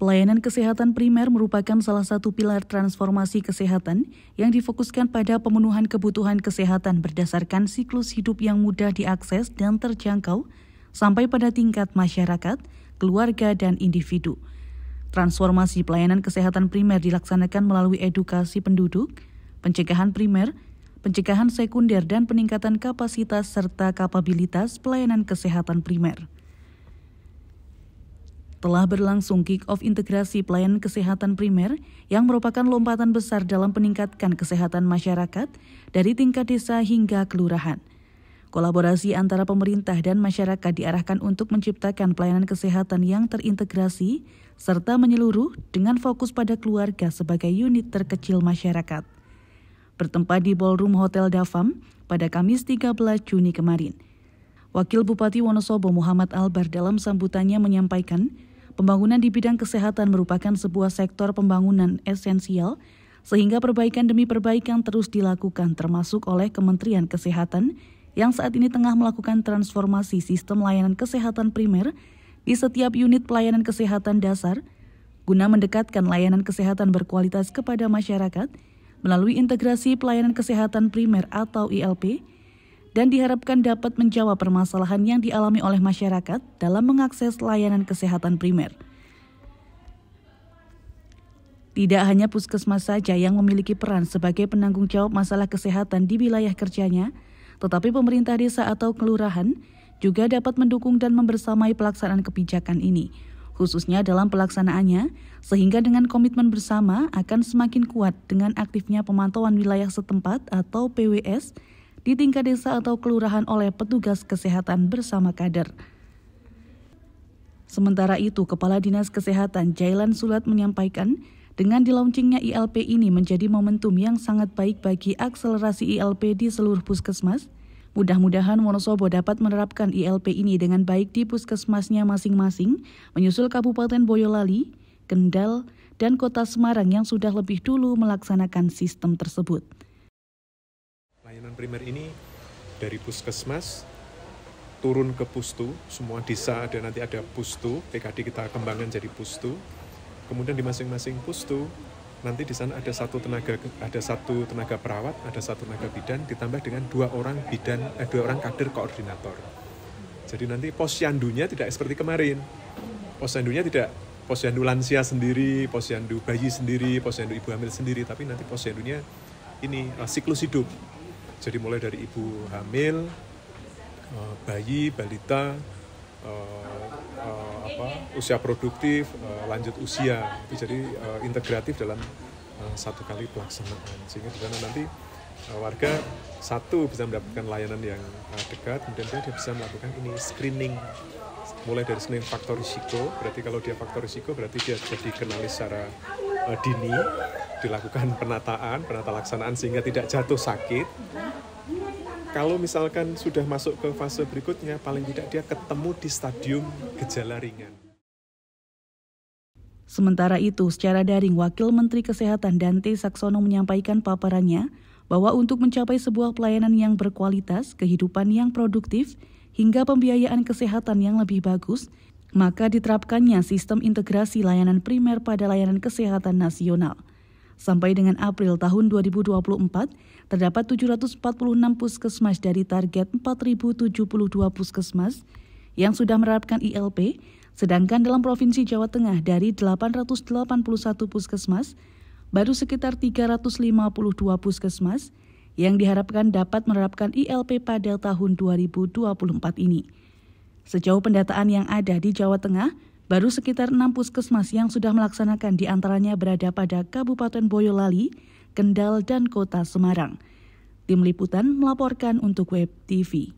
Pelayanan kesehatan primer merupakan salah satu pilar transformasi kesehatan yang difokuskan pada pemenuhan kebutuhan kesehatan berdasarkan siklus hidup yang mudah diakses dan terjangkau sampai pada tingkat masyarakat, keluarga, dan individu. Transformasi pelayanan kesehatan primer dilaksanakan melalui edukasi penduduk, pencegahan primer, pencegahan sekunder, dan peningkatan kapasitas serta kapabilitas pelayanan kesehatan primer. Telah berlangsung kick-off integrasi pelayanan kesehatan primer yang merupakan lompatan besar dalam meningkatkan kesehatan masyarakat dari tingkat desa hingga kelurahan. Kolaborasi antara pemerintah dan masyarakat diarahkan untuk menciptakan pelayanan kesehatan yang terintegrasi serta menyeluruh dengan fokus pada keluarga sebagai unit terkecil masyarakat. Bertempat di Ballroom Hotel Dafam pada Kamis 13 Juni kemarin. Wakil Bupati Wonosobo Muhammad Albar dalam sambutannya menyampaikan, pembangunan di bidang kesehatan merupakan sebuah sektor pembangunan esensial, sehingga perbaikan demi perbaikan terus dilakukan termasuk oleh Kementerian Kesehatan yang saat ini tengah melakukan transformasi sistem layanan kesehatan primer di setiap unit pelayanan kesehatan dasar, guna mendekatkan layanan kesehatan berkualitas kepada masyarakat melalui integrasi pelayanan kesehatan primer atau ILP, dan diharapkan dapat menjawab permasalahan yang dialami oleh masyarakat dalam mengakses layanan kesehatan primer. Tidak hanya puskesmas saja yang memiliki peran sebagai penanggung jawab masalah kesehatan di wilayah kerjanya, tetapi pemerintah desa atau kelurahan juga dapat mendukung dan membersamai pelaksanaan kebijakan ini, khususnya dalam pelaksanaannya, sehingga dengan komitmen bersama akan semakin kuat dengan aktifnya pemantauan wilayah setempat atau PWS di tingkat desa atau kelurahan oleh petugas kesehatan bersama kader. Sementara itu, Kepala Dinas Kesehatan Jailan Sulat menyampaikan, dengan dilaunchingnya ILP ini menjadi momentum yang sangat baik bagi akselerasi ILP di seluruh puskesmas. Mudah-mudahan Wonosobo dapat menerapkan ILP ini dengan baik di puskesmasnya masing-masing, menyusul Kabupaten Boyolali, Kendal, dan Kota Semarang yang sudah lebih dulu melaksanakan sistem tersebut. Layanan primer ini dari puskesmas turun ke pustu, semua desa ada, nanti ada pustu, PKD kita kembangkan jadi pustu. Kemudian di masing-masing pustu nanti di sana ada satu tenaga perawat, ada satu tenaga bidan, ditambah dengan dua orang kader koordinator. Jadi nanti posyandunya tidak seperti kemarin. Posyandunya tidak posyandu lansia sendiri, posyandu bayi sendiri, posyandu ibu hamil sendiri, tapi nanti posyandunya ini siklus hidup. Jadi mulai dari ibu hamil, bayi, balita, usia produktif, lanjut usia. Jadi integratif dalam satu kali pelaksanaan. Sehingga di sana nanti warga satu bisa mendapatkan layanan yang dekat, kemudian dia bisa melakukan ini screening. Mulai dari screening faktor risiko, berarti kalau dia faktor risiko berarti dia jadi dikenali secara dini, dilakukan penata laksanaan sehingga tidak jatuh sakit. Kalau misalkan sudah masuk ke fase berikutnya, paling tidak dia ketemu di stadium gejala ringan. Sementara itu, secara daring, Wakil Menteri Kesehatan Dante Saxono menyampaikan paparannya bahwa untuk mencapai sebuah pelayanan yang berkualitas, kehidupan yang produktif, hingga pembiayaan kesehatan yang lebih bagus, maka diterapkannya sistem integrasi layanan primer pada layanan kesehatan nasional. Sampai dengan April tahun 2024, terdapat 746 puskesmas dari target 4.072 puskesmas yang sudah menerapkan ILP, sedangkan dalam Provinsi Jawa Tengah dari 881 puskesmas, baru sekitar 352 puskesmas yang diharapkan dapat menerapkan ILP pada tahun 2024 ini. Sejauh pendataan yang ada di Jawa Tengah, baru sekitar 6 puskesmas yang sudah melaksanakan, diantaranya berada pada Kabupaten Boyolali, Kendal, dan Kota Semarang. Tim Liputan melaporkan untuk Web TV.